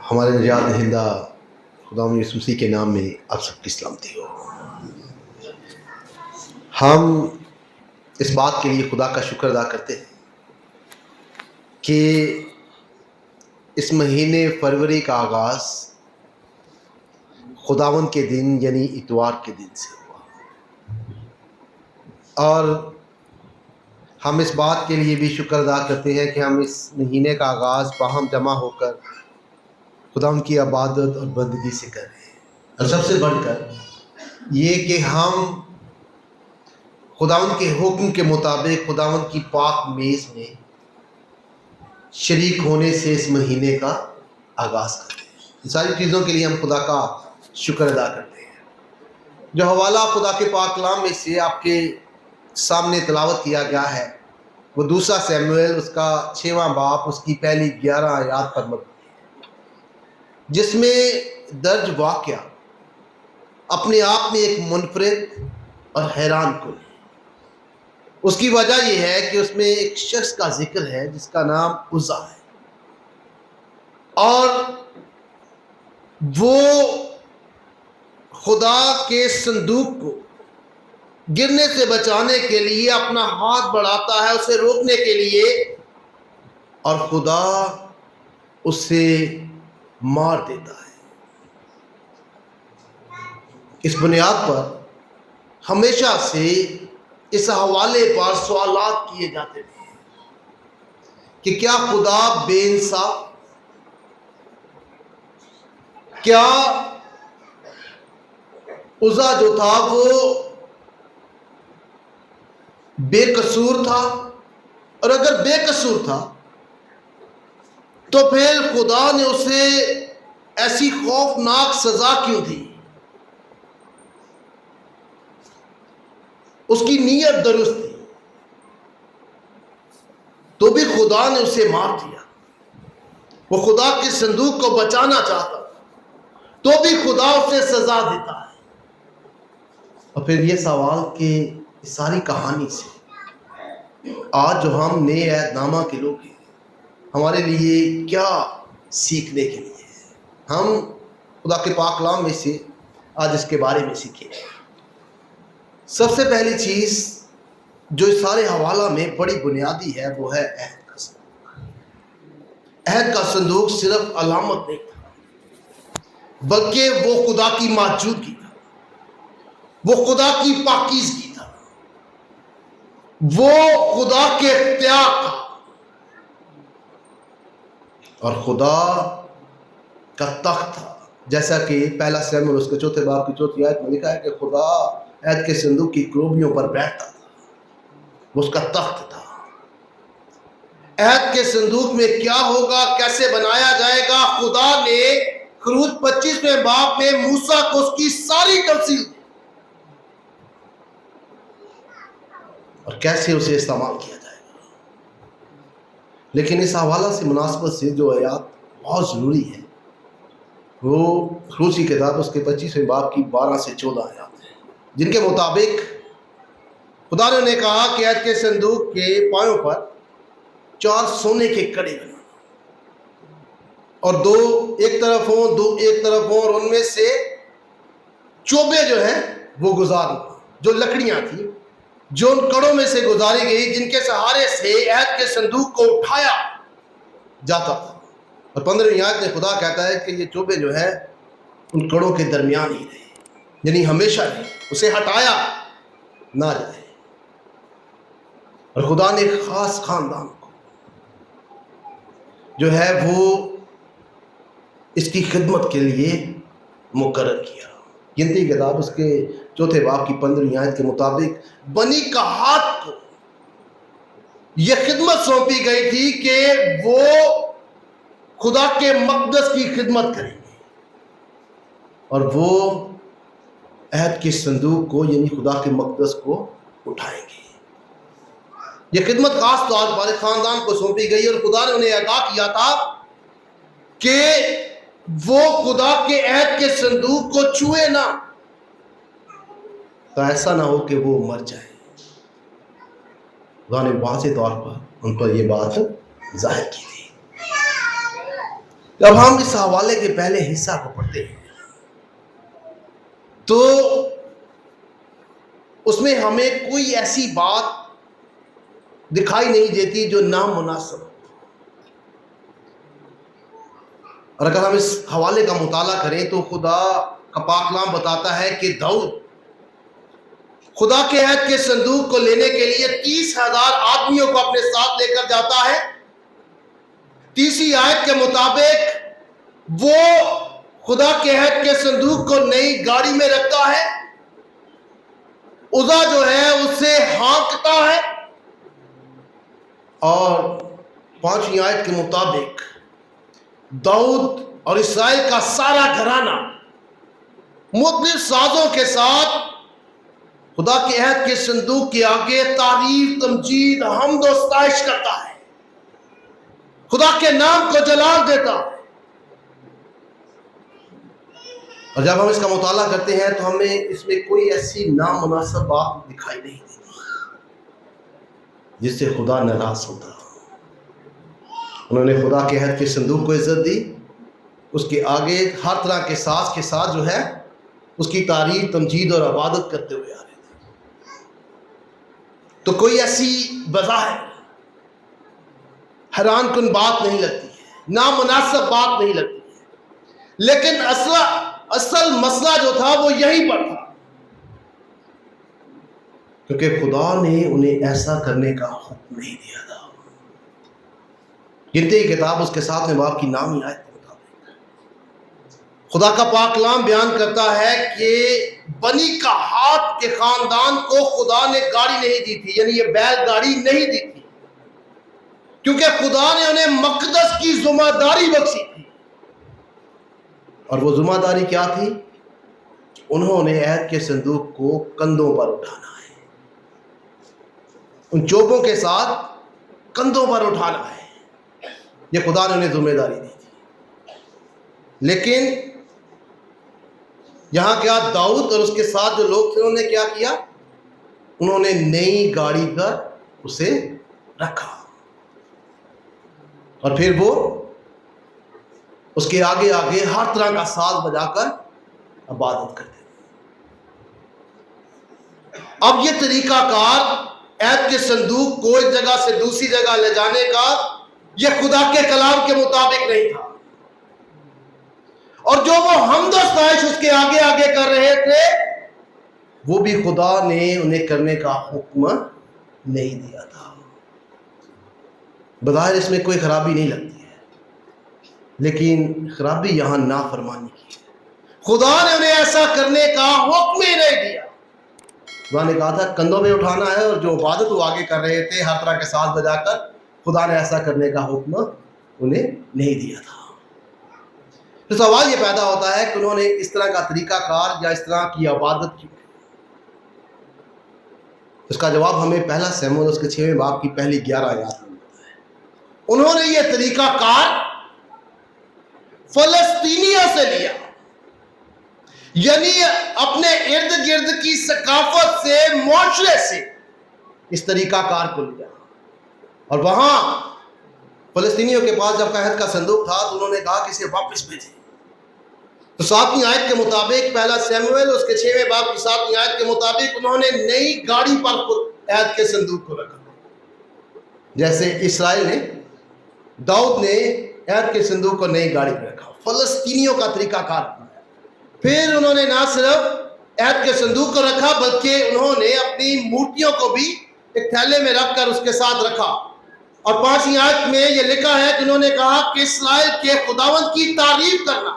ہمارے نجات دہندہ خداوند یسوع مسیح کے نام میں آپ سب کی سلامتی ہو۔ ہم اس بات کے لیے خدا کا شکر ادا کرتے ہیں کہ اس مہینے فروری کا آغاز خداوند کے دن یعنی اتوار کے دن سے ہوا، اور ہم اس بات کے لیے بھی شکر ادا کرتے ہیں کہ ہم اس مہینے کا آغاز باہم جمع ہو کر خداوند کی عبادت اور بندگی سے کر رہے ہیں، اور سب سے بڑھ کر یہ کہ ہم خداوند کے حکم کے مطابق خداوند کی پاک میز میں شریک ہونے سے اس مہینے کا آغاز کرتے ہیں۔ ان ساری چیزوں کے لیے ہم خدا کا شکر ادا کرتے ہیں۔ جو حوالہ خدا کے پاک کلام میں سے آپ کے سامنے تلاوت کیا گیا ہے وہ دوسرا سیموئیل اس کا 6واں باب اس کی پہلی 11 آیات پر مبنی ہے، جس میں درج واقعہ اپنے آپ میں ایک منفرد اور حیران کن ہے۔ اس کی وجہ یہ ہے کہ اس میں ایک شخص کا ذکر ہے جس کا نام عزا ہے، اور وہ خدا کے صندوق کو گرنے سے بچانے کے لیے اپنا ہاتھ بڑھاتا ہے اسے روکنے کے لیے، اور خدا اسے مار دیتا ہے۔ اس بنیاد پر ہمیشہ سے اس حوالے پر سوالات کیے جاتے تھے کہ کیا خدا بے انصاف؟ کیا عزا جو تھا وہ بے قصور تھا؟ اور اگر بے قصور تھا تو پھر خدا نے اسے ایسی خوفناک سزا کیوں دی؟ اس کی نیت درست تھی تو بھی خدا نے اسے مار دیا۔ وہ خدا کے صندوق کو بچانا چاہتا تو بھی خدا اسے سزا دیتا ہے۔ اور پھر یہ سوال کہ اس ساری کہانی سے آج جو ہم نئے عہد نامہ کے لوگ ہیں ہمارے لیے کیا سیکھنے کے لیے ہے؟ ہم خدا کے پاک کلام میں سے آج اس کے بارے میں سیکھیں۔ سب سے پہلی چیز جو اس سارے حوالہ میں بڑی بنیادی ہے وہ ہے عہد کا صندوق۔ عہد کا صندوق صرف علامت نہیں تھا بلکہ وہ خدا کی موجودگی تھا، وہ خدا کی پاکیزگی تھا، وہ خدا کے اختیار تھا، اور خدا کا تخت تھا، جیسا کہ پہلا سیموئیل اس کے 4 باب کی 4 آیت میں لکھا ہے کہ خدا عہد کے صندوق کی کروبیوں پر بیٹھتا تھا، وہ اس کا تخت تھا۔ عہد کے صندوق میں کیا ہوگا، کیسے بنایا جائے گا، خدا نے خروج 25 باب میں موسیٰ کو اس کی ساری تفصیل دی، اور کیسے اسے استعمال کیا جائے گا۔ لیکن اس حوالہ سے مناسبت سے جو آیات بہت ضروری ہے وہ خروج کی کتاب اس کے 25 باب کی 12 سے 14 آیات ہیں، جن کے مطابق خدا نے انہیں کہا کہ عہد کے صندوق کے پایوں پر 4 سونے کے کڑے بنا اور 2 ایک طرف ہوں 2 ایک طرف ہوں، اور ان میں سے چوبے جو ہیں وہ گزار، جو لکڑیاں تھیں جو ان کڑوں میں سے گزاری گئی، جن کے سہارے سے عہد کے صندوق کو اٹھایا جاتا تھا۔ اور 15ویں آیت میں خدا کہتا ہے کہ یہ چوبے جو ہے ان کڑوں کے درمیان ہی رہے، یعنی ہمیشہ رہے، اسے ہٹایا نہ جائے۔ اور خدا نے ایک خاص خاندان کو جو ہے وہ اس کی خدمت کے لیے مقرر کیا۔ گنتی کی کتاب اس کے 4 باب کی 15ویں آیت کے مطابق بنی کہات کو یہ خدمت سونپی گئی تھی کہ وہ خدا کے مقدس کی خدمت کریں گے، اور وہ عہد کے صندوق کو یعنی خدا کے مقدس کو اٹھائیں گے۔ یہ خدمت خاص طور پر خاندان کو سونپی گئی، اور خدا نے انہیں آگاہ کیا تھا کہ وہ خدا کے عہد کے صندوق کو چھوئے نہ، تو ایسا نہ ہو کہ وہ مر جائے۔ خدا نے واضح طور پر ان پر یہ بات ظاہر کی تھی۔ جب ہم اس حوالے کے پہلے حصہ کو پڑھتے ہیں تو اس میں ہمیں کوئی ایسی بات دکھائی نہیں دیتی جو نامناسب. اور اگر ہم اس حوالے کا مطالعہ کریں تو خدا کا پاک کلام بتاتا ہے کہ داؤد خدا کے عہد کے صندوق کو لینے کے لیے 30,000 آدمیوں کو اپنے ساتھ لے کر جاتا ہے. 30 آیت کے مطابق وہ خدا کے عہد کے صندوق کو نئی گاڑی میں رکھتا ہے. عزا جو ہے اسے ہانکتا ہے اور 5ویں آیت کے مطابق داؤد اور اسرائیل کا سارا گھرانہ مختلف سازوں کے ساتھ خدا کے عہد کے صندوق کے آگے تعریف، تمجید، حمد و ستائش کرتا ہے، خدا کے نام کو جلال دیتا ہے. اور جب ہم اس کا مطالعہ کرتے ہیں تو ہمیں اس میں کوئی ایسی نامناسب بات دکھائی نہیں دیتی جس سے خدا ناراض ہوتا. انہوں نے خدا کے عہد کے صندوق کو عزت دی، اس کے آگے ہر طرح کے ساز کے ساتھ جو ہے اس کی تعریف، تمجید اور عبادت کرتے ہوئے آ رہے تھے. تو کوئی ایسی بظاہر حیران کن بات نہیں لگتی ہے، نامناسب بات نہیں لگتی ہے، لیکن اصل مسئلہ جو تھا وہ یہی پر تھا، کیونکہ خدا نے انہیں ایسا کرنے کا حکم نہیں دیا تھا. گنتی کی کتاب اس کے ساتھ میں باپ کی نامی آیت کے مطابق خدا کا پاک کلام بیان کرتا ہے کہ بنی کہات کے خاندان کو خدا نے گاڑی نہیں دی تھی، یعنی یہ بیل گاڑی نہیں دی تھی، کیونکہ خدا نے انہیں مقدس کی ذمہ داری بخشی تھی. اور وہ ذمہ داری کیا تھی؟ انہوں نے عہد کے صندوق کو کندھوں پر اٹھانا ہے، ان چوبوں کے ساتھ کندھوں پر اٹھانا ہے. یہ خدا نے انہیں ذمہ داری دی تھی. لیکن یہاں کیا داؤد اور اس کے ساتھ جو لوگ تھے انہوں نے کیا کیا؟ انہوں نے نئی گاڑی پر اسے رکھا اور پھر وہ اس کے آگے آگے ہر طرح کا ساز بجا کر عبادت کرتے تھے. اب یہ طریقہ کار عہد کے صندوق کو ایک جگہ سے دوسری جگہ لے جانے کا یہ خدا کے کلام کے مطابق نہیں تھا، اور جو وہ حمد و ستائش اس کے آگے آگے کر رہے تھے وہ بھی خدا نے انہیں کرنے کا حکم نہیں دیا تھا. بظاہر اس میں کوئی خرابی نہیں لگتی ہے، لیکن خرابی یہاں نافرمانی کی ہے. خدا نے انہیں ایسا کرنے کا حکم ہی نہیں دیا. خدا نے کہا تھا کندھوں پہ اٹھانا ہے، اور جو عبادت وہ آگے کر رہے تھے ہر طرح کے ساز بجا کر، خدا نے ایسا کرنے کا حکم انہیں نہیں دیا تھا. تو سوال یہ پیدا ہوتا ہے کہ انہوں نے اس طرح کا طریقہ کار یا اس طرح کی عبادت کیوں؟ اس کا جواب ہمیں پہلا سیموئیل اس کے 6ویں باب کی پہلی 11 آیات میں ملتا ہے. انہوں نے یہ طریقہ کار فلسطینیوں سے لیا، یعنی اپنے ارد گرد کی ثقافت سے، معاشرے سے اس طریقہ کار کو لیا. اور وہاں فلسطینیوں کے پاس جب عہد کا صندوق تھا تو انہوں نے کہا کہ اسے واپس بھیجیں. تو 7ویں آیت کے مطابق پہلا سیموئیل اس کے 6ویں باب کی 7ویں آیت کے مطابق انہوں نے نئی گاڑی پر عہد کے صندوق کو رکھا، جیسے اسرائیل نے، داؤد نے عہد کے صندوق کو نئی گاڑی پر رکھا. فلسطینیوں کا طریقہ کار اپنایا. پھر انہوں نے نہ صرف عہد کے صندوق کو رکھا بلکہ انہوں نے اپنی مورتیوں کو بھی ایک تھیلے میں رکھ کر اس کے ساتھ رکھا. اور 5ویں آیت میں یہ لکھا ہے کہ انہوں نے کہا کہ اسرائیل کے خداوند کی تعریف کرنا.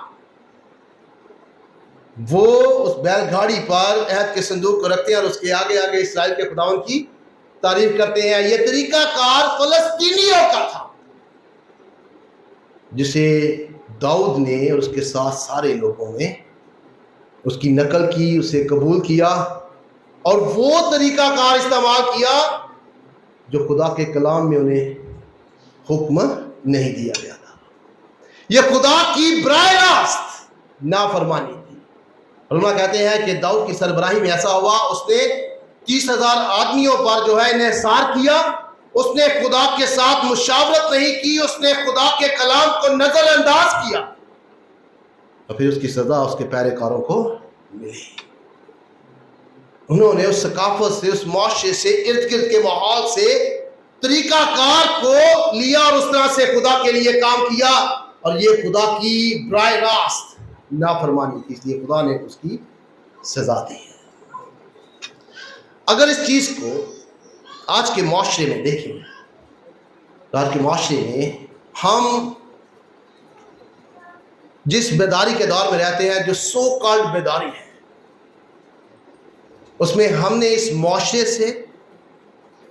وہ اس بیل گاڑی پر عہد کے صندوق کو رکھتے ہیں اور اس کے آگے آگے اسرائیل کے خداوند کی تعریف کرتے ہیں. یہ طریقہ کار فلسطینیوں کا تھا جسے داؤد نے اور اس کے ساتھ سارے لوگوں نے اس کی نقل کی، اسے قبول کیا اور وہ طریقہ کار استعمال کیا جو خدا کے کلام میں انہیں حکم نہیں دیا گیا تھا. یہ خدا کی براہ راست نافرمانی تھی. علماء کہتے ہیں کہ داؤد کی سربراہی میں ایسا ہوا، اس نے 30,000 آدمیوں پر جو ہے انحصار کیا اس نے خدا کے ساتھ مشاورت نہیں کی، اس نے خدا کے کلام کو نظر انداز کیا، اور پھر اس کی سزا اس کے پیروکاروں کو ملی۔ انہوں نے اس ثقافت سے، اس معاشرے سے، ارد گرد کے ماحول سے طریقہ کار کو لیا اور اس طرح سے خدا کے لیے کام کیا، اور یہ خدا کی براہ راست نافرمانی تھی، اس لیے خدا نے اس کی سزا دی ہے۔ اگر اس چیز کو آج کے معاشرے میں دیکھیں، تو آج کے معاشرے میں ہم جس بیداری کے دور میں رہتے ہیں، جو سو کالڈ بیداری ہے، اس میں ہم نے اس معاشرے سے،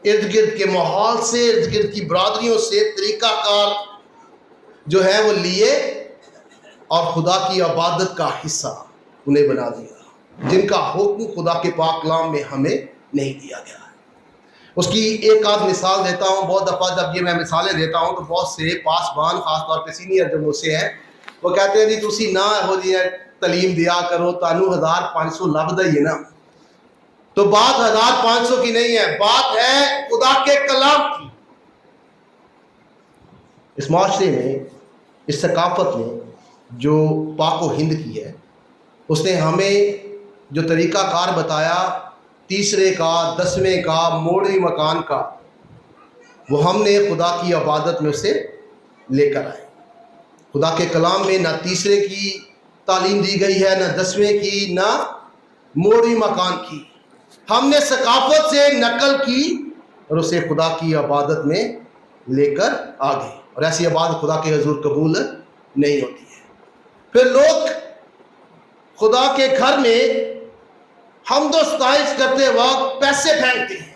ارد گرد کے ماحول سے، ارد گرد کی برادریوں سے طریقہ کار جو ہے وہ لیے اور خدا کی عبادت کا حصہ انہیں بنا دیا، جن کا حکم خدا کے پاک کلام میں ہمیں نہیں دیا گیا ہے۔ اس کی ایک آدھ مثال دیتا ہوں۔ بہت دفعہ جب یہ میں مثالیں دیتا ہوں تو بہت سے پاسبان، خاص طور پہ سینئر جو مجھ سے ہیں، وہ کہتے ہیں جی تسی نہ ہو جی تعلیم دیا کرو، تانوں 1500 لبدا ہی ہے نا۔ تو بات 1500 کی نہیں ہے، بات ہے خدا کے کلام کی۔ اس معاشرے میں، اس ثقافت میں جو پاک و ہند کی ہے، اس نے ہمیں جو طریقہ کار بتایا 30 کا، 10 کا، موڑی مکان کا، وہ ہم نے خدا کی عبادت میں اسے لے کر آئے۔ خدا کے کلام میں نہ 30 کی تعلیم دی گئی ہے، نہ 10 کی، نہ موڑی مکان کی۔ ہم نے ثقافت سے نقل کی اور اسے خدا کی عبادت میں لے کر آ گئے، اور ایسی عبادت خدا کے حضور قبول نہیں ہوتی ہے۔ پھر لوگ خدا کے گھر میں حمد و ستائش کرتے وقت پیسے پھینکتے ہیں،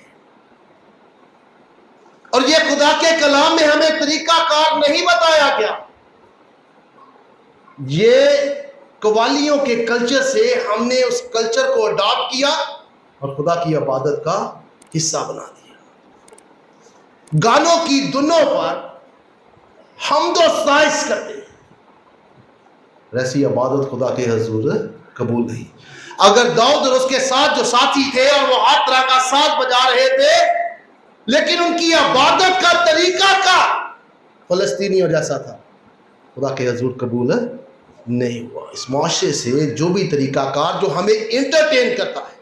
اور یہ خدا کے کلام میں ہمیں طریقہ کار نہیں بتایا گیا۔ یہ قوالیوں کے کلچر سے ہم نے اس کلچر کو اڈاپٹ کیا اور خدا کی عبادت کا حصہ بنا دیا۔ گانوں کی دنوں پر حمد و ستائش کرتے ہیں، ایسی عبادت خدا کے حضور قبول نہیں۔ اگر داؤد اور اس کے ساتھ جو ساتھی تھے اور وہ ہر طرح کا ساز بجا رہے تھے، لیکن ان کی عبادت کا طریقہ کا فلسطینیوں جیسا تھا، خدا کے حضور قبول نہیں ہوا۔ اس معاشرے سے جو بھی طریقہ کار جو ہمیں انٹرٹین کرتا ہے،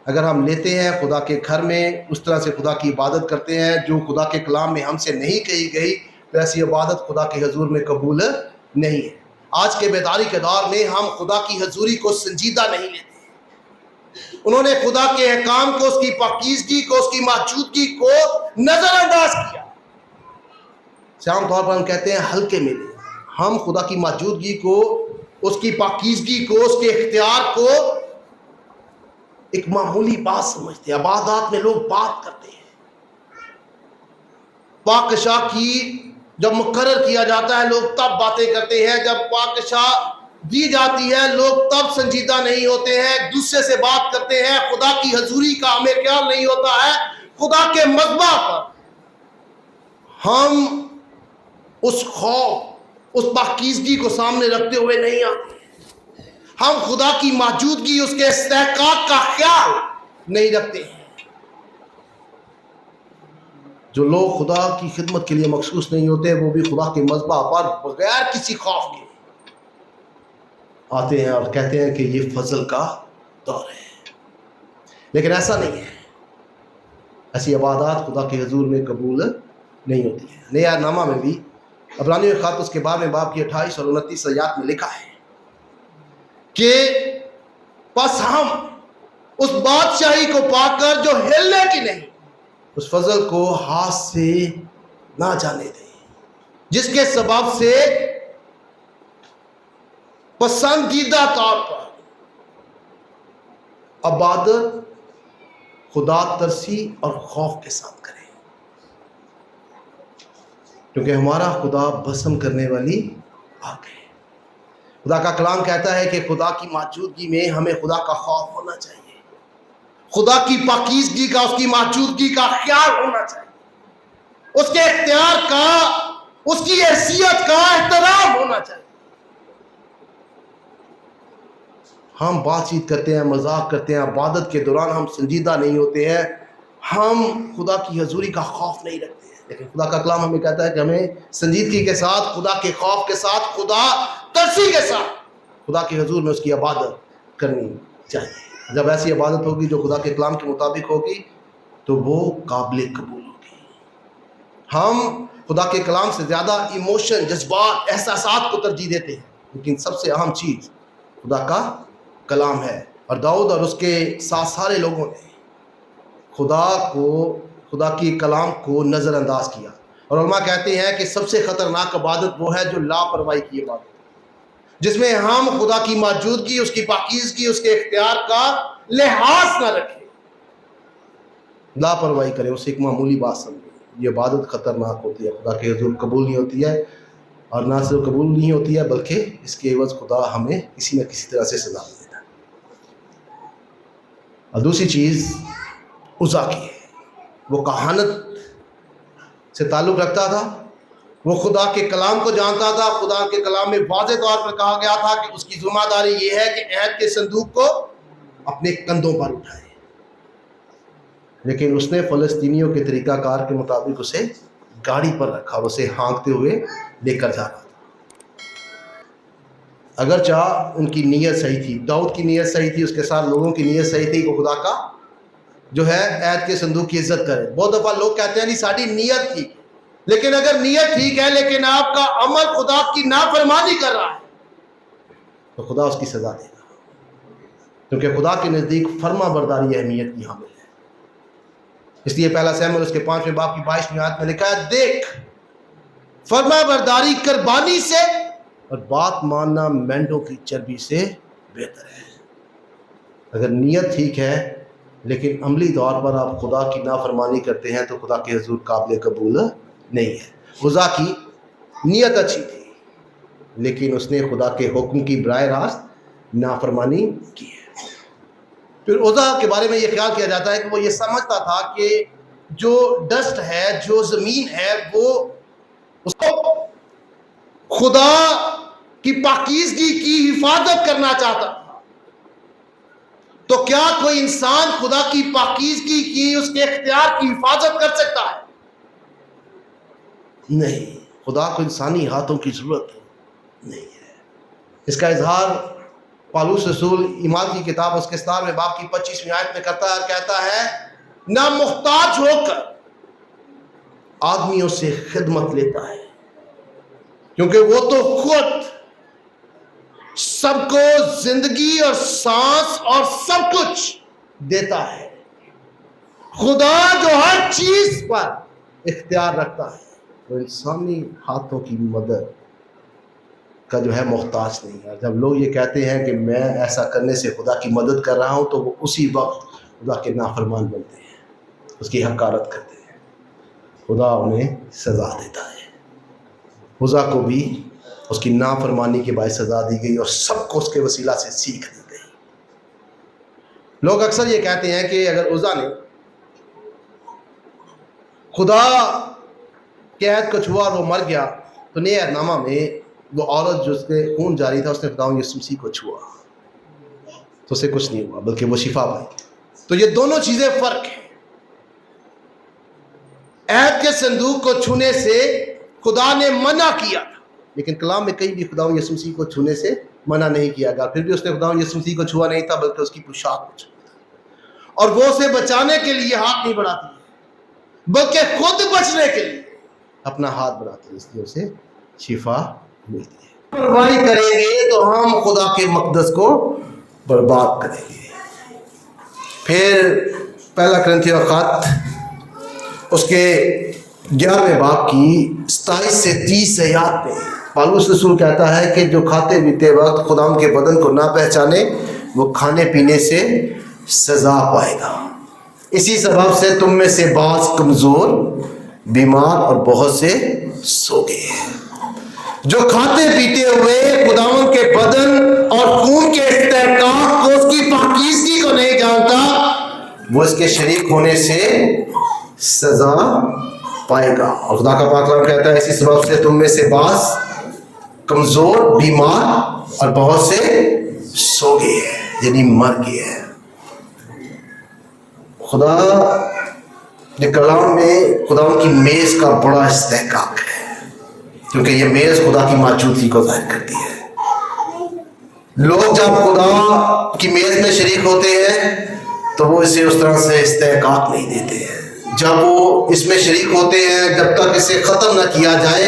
اگر ہم لیتے ہیں خدا کے گھر میں اس طرح سے خدا کی عبادت کرتے ہیں جو خدا کے کلام میں ہم سے نہیں کہی گئی، تو ایسی عبادت خدا کے حضور میں قبول نہیں ہے۔ آج کے بیداری کے دور میں ہم خدا کی حضوری کو سنجیدہ نہیں لیتے۔ انہوں نے خدا کے احکام کو، اس کی پاکیزگی کو، اس کی موجودگی کو نظر انداز کیا۔ عام طور پر ہم کہتے ہیں ہلکے میں لیں۔ ہم خدا کی موجودگی کو، اس کی پاکیزگی کو، اس کے اختیار کو ایک معمولی بات سمجھتے ہیں۔ عبادات میں لوگ بات کرتے ہیں، پاکشاہ کی جب مقرر کیا جاتا ہے لوگ تب باتیں کرتے ہیں، جب پاکشاہ دی جاتی ہے لوگ تب سنجیدہ نہیں ہوتے ہیں، دوسرے سے بات کرتے ہیں۔ خدا کی حضوری کا ہمیں خیال نہیں ہوتا ہے۔ خدا کے مذبح پر ہم اس خوف، اس پاکیزگی کو سامنے رکھتے ہوئے نہیں آتے۔ ہم خدا کی موجودگی، اس کے استحقاق کا خیال نہیں رکھتے ہیں۔ جو لوگ خدا کی خدمت کے لیے مخصوص نہیں ہوتے، وہ بھی خدا کے مذبح پر بغیر کسی خوف کے آتے ہیں اور کہتے ہیں کہ یہ فضل کا دور ہے، لیکن ایسا نہیں ہے۔ ایسی عبادات خدا کے حضور میں قبول نہیں ہوتی ہے۔ نیا نامہ میں بھی عبرانیوں کے خط اس کے 12 باب کی 28 اور 29 آیات میں لکھا ہے کہ پس ہم اس بادشاہی کو پا کر جو ہلنے کی نہیں، اس فضل کو ہاتھ سے نہ جانے دیں، جس کے سبب سے پسندیدہ طور پر عبادت خدا ترسی اور خوف کے ساتھ کریں، کیونکہ ہمارا خدا بھسم کرنے والی آگ ہے۔ خدا کا کلام کہتا ہے کہ خدا کی موجودگی میں ہمیں خدا کا خوف ہونا چاہیے، خدا کی پاکیزگی کا، اس کی موجودگی کا خیال ہونا چاہیے، اس کے اختیار کا، اس کی حیثیت کا احترام ہونا چاہیے۔ ہم بات چیت کرتے ہیں، مذاق کرتے ہیں، عبادت کے دوران ہم سنجیدہ نہیں ہوتے ہیں، ہم خدا کی حضوری کا خوف نہیں رکھتے ہیں، لیکن خدا کا کلام ہمیں کہتا ہے کہ ہمیں سنجیدگی کے ساتھ، خدا کے خوف کے ساتھ، خدا ترسی کے ساتھ خدا کی حضور میں اس کی عبادت کرنی چاہیے۔ جب ایسی عبادت ہوگی جو خدا کے کلام کے مطابق ہوگی تو وہ قابل قبول ہوگی۔ ہم خدا کے کلام سے زیادہ ایموشن، جذبات، احساسات کو ترجیح دیتے ہیں، لیکن سب سے اہم چیز خدا کا کلام ہے۔ اور داؤد اور اس کے ساتھ سارے لوگوں نے خدا کی کلام کو نظر انداز کیا، اور علماء کہتے ہیں کہ سب سے خطرناک عبادت وہ ہے جو لاپرواہی کی عبادت، جس میں ہم خدا کی موجودگی، اس کی پاکیزگی، اس کے اختیار کا لحاظ نہ رکھیں، لاپرواہی کریں، اسے ایک معمولی بات سمجھیں۔ یہ عبادت خطرناک ہوتی ہے، خدا کے حضور قبول نہیں ہوتی ہے، اور نہ صرف قبول نہیں ہوتی ہے بلکہ اس کے عوض خدا ہمیں کسی نہ کسی طرح سے سزا دیتا ہے۔ اور دوسری چیز عزا کی ہے، وہ کہانت سے تعلق رکھتا تھا، وہ خدا کے کلام کو جانتا تھا۔ خدا کے کلام میں واضح طور پر کہا گیا تھا کہ اس کی ذمہ داری یہ ہے کہ عہد کے صندوق کو اپنے کندھوں پر اٹھائے، لیکن اس نے فلسطینیوں کے طریقہ کار کے مطابق اسے گاڑی پر رکھا اور اسے ہانکتے ہوئے لے کر جا رہا تھا۔ اگرچہ ان کی نیت صحیح تھی، داؤد کی نیت صحیح تھی، اس کے ساتھ لوگوں کی نیت صحیح تھی کہ خدا کا جو ہے عہد کے صندوق کی عزت کرے۔ بہت دفعہ لوگ کہتے ہیں نہیں ساری نیت ٹھیک ہے، لیکن اگر نیت ٹھیک ہے لیکن آپ کا عمل خدا کی نافرمانی کر رہا ہے تو خدا اس کی سزا دے گا، کیونکہ خدا کے نزدیک فرما برداری اہمیت کی حامل ہے۔ اس لیے پہلا سموئیل اس کے 5ویں باب کی 22ویں آیت میں لکھا ہے، دیکھ فرما برداری قربانی سے اور بات ماننا مینڈوں کی چربی سے بہتر ہے۔ اگر نیت ٹھیک ہے لیکن عملی طور پر آپ خدا کی نافرمانی کرتے ہیں تو خدا کے حضور قابل قبول نہیں ہے۔ عزا کی نیت اچھی تھی لیکن اس نے خدا کے حکم کی براہ راست نافرمانی کی ہے۔ پھر عزا کے بارے میں یہ خیال کیا جاتا ہے کہ وہ یہ سمجھتا تھا کہ جو ڈسٹ ہے، جو زمین ہے، وہ اس کو خدا کی پاکیزگی کی حفاظت کرنا چاہتا تھا۔ تو کیا کوئی انسان خدا کی پاکیزگی کی، اس کے اختیار کی حفاظت کر سکتا ہے؟ نہیں، خدا کو انسانی ہاتھوں کی ضرورت نہیں ہے۔ اس کا اظہار پالوس رسول ایمان کی کتاب اس کے 17ویں باب کی 25ویں آیت میں کرتا ہے اور کہتا ہے، نہ محتاج ہو کر آدمیوں سے خدمت لیتا ہے، کیونکہ وہ تو خود سب کو زندگی اور سانس اور سب کچھ دیتا ہے۔ خدا جو ہر چیز پر اختیار رکھتا ہے وہ انسانی ہاتھوں کی مدد کا جو ہے محتاج نہیں ہے۔ جب لوگ یہ کہتے ہیں کہ میں ایسا کرنے سے خدا کی مدد کر رہا ہوں تو وہ اسی وقت خدا کے نافرمان بنتے ہیں، اس کی حقارت کرتے ہیں، خدا انہیں سزا دیتا ہے۔ عزا کو بھی اس کی نافرمانی کے باعث سزا دی گئی اور سب کو اس کے وسیلہ سے سیکھ دی گئی۔ لوگ اکثر یہ کہتے ہیں کہ اگر عزا نے خدا کے عہد کو چھوا اور وہ مر گیا تو نئے عہد نامہ میں وہ عورت جو اس کے خون جاری تھا اس نے خداوند یسوع مسیح کو چھوا تو اسے کچھ نہیں ہوا بلکہ وہ شفا پائی۔ تو یہ دونوں چیزیں فرق ہیں۔ عہد کے صندوق کو چھونے سے خدا نے منع کیا تھا، لیکن کلام میں کہیں بھی خداوند یسوع مسیح کو چھونے سے منع نہیں کیا گیا۔ پھر بھی اس نے خداوند یسوع مسیح کو چھوا نہیں تھا بلکہ اس کی پوشاک کو چھوا تھا، اور وہ اسے بچانے کے لیے ہاتھ نہیں بڑھاتی ہے بلکہ خود بچنے کے لیے اپنا ہاتھ بڑھاتی ہے، اس لیے اسے شفا ملتی ہے۔ پرواہی کریں گے تو ہم خدا کے مقدس کو برباد کریں گے۔ پھر پہلا کرنتھیوں خط اس کے 11ویں باب کی 27 سے 30 آیات میں پالوس رسول کہتا ہے کہ جو کھاتے پیتے وقت خداوند کے بدن کو نہ پہچانے وہ کھانے پینے سے سزا پائے گا۔ اسی سبب سے تم میں سے بعض کمزور، بیمار اور بہت سے سو گئے ہیں۔ جو کھاتے پیتے ہوئے خداوند کے بدن اور خون کے استحقاق کو، اس کی پاکیزگی کو نہیں جانتا، وہ اس کے شریک ہونے سے سزا پائے گا۔ اور خدا کا پاک کلام کہتا ہے اسی سبب سے تم میں سے بعض کمزور، بیمار اور بہت سے سو گئے ہیں، یعنی مر گئے ہیں۔ خدا یہ کلام میں خدا کی میز کا بڑا استحقاق ہے، کیونکہ یہ میز خدا کی موجودگی کو ظاہر کرتی ہے۔ لوگ جب خدا کی میز میں شریک ہوتے ہیں تو وہ اسے اس طرح سے استحقاق نہیں دیتے ہیں۔ جب وہ اس میں شریک ہوتے ہیں، جب تک اسے ختم نہ کیا جائے،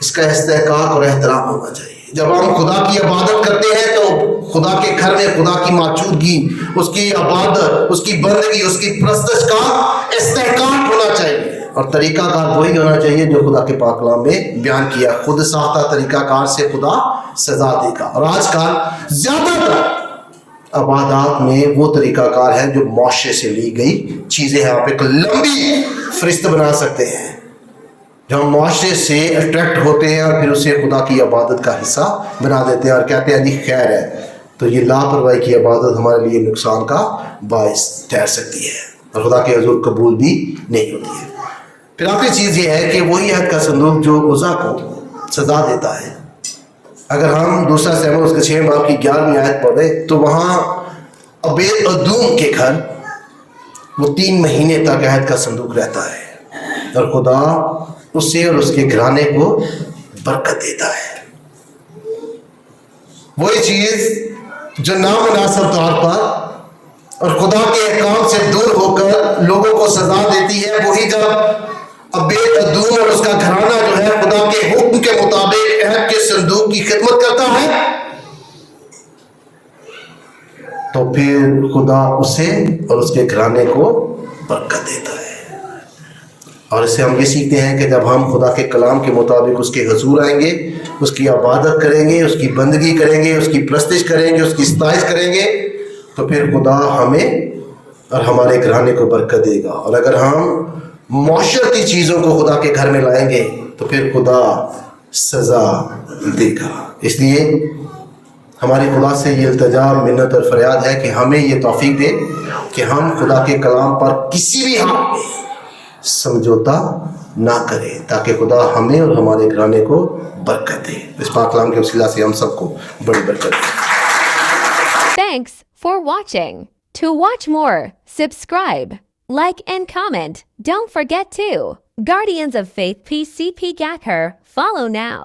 اس کا استحقاق اور احترام ہونا چاہیے۔ جب ہم خدا کی عبادت کرتے ہیں تو خدا کے گھر میں خدا کی موجودگی، اس کی عبادت، اس کی بندگی، اس کی پرستش کا استحقاق ہونا چاہیے، اور طریقہ کار وہی ہونا چاہیے جو خدا کے پاک کلام میں بیان کیا۔ خود ساختہ طریقہ کار سے خدا سزا دے گا۔ اور آج کل زیادہ تر عبادات میں وہ طریقہ کار ہے جو معاشرے سے لی گئی چیزیں ہیں۔ آپ ایک لمبی فہرست بنا سکتے ہیں جو ہم معاشرے سے اٹریکٹ ہوتے ہیں اور پھر اسے خدا کی عبادت کا حصہ بنا دیتے ہیں اور کہتے ہیں جی خیر ہے، تو یہ لاپرواہی کی عبادت ہمارے لیے نقصان کا باعث ٹھہر سکتی ہے اور خدا کے حضور قبول بھی نہیں ہوتی ہے۔ پھر آخری چیز یہ ہے کہ وہی عہد کا صندوق جو عزا کو سزا دیتا ہے۔ اگر ہم دوسرا سیموئیل اس کے 6 باب کی 11ویں آیت پڑھیں تو وہاں عبید ادوم کے گھر وہ 3 مہینے تک عہد کا صندوق رہتا ہے اور خدا اسے اور اس کے گھرانے کو برکت دیتا ہے۔ وہی چیز جو نامناسب طور پر اور خدا کے احکام سے دور ہو کر لوگوں کو سزا دیتی ہے، وہی جب عبید ادوم اور اس کا گھرانہ جو ہے خدا کے حکم کے مطابق عہد کے صندوق کی خدمت کرتا ہے، تو پھر خدا اسے اور اس کے گھرانے کو برکت دیتا ہے۔ اور اس سے ہم یہ سیکھتے ہیں کہ جب ہم خدا کے کلام کے مطابق اس کے حضور آئیں گے، اس کی عبادت کریں گے، اس کی بندگی کریں گے، اس کی پرستش کریں گے، اس کی ستائش کریں گے، تو پھر خدا ہمیں اور ہمارے گھرانے کو برکت دے گا۔ اور اگر ہم معاشرتی چیزوں کو خدا کے گھر میں لائیں گے تو پھر خدا سزا دے گا۔ اس لیے ہماری خدا سے یہ التجا، منت اور فریاد ہے کہ ہمیں یہ توفیق دے کہ ہم خدا کے کلام پر کسی بھی حال میں سمجھوتا نہ کریں، تاکہ خدا ہمیں اور ہمارے گھرانے کو برکت دے۔ اس پاک کلام کے وسیلہ سے ہم سب کو بڑی برکت دے۔ Thanks for watching. To watch more, subscribe, like and comment. Don't forget to Guardians of Faith PCP Gacker. Follow now.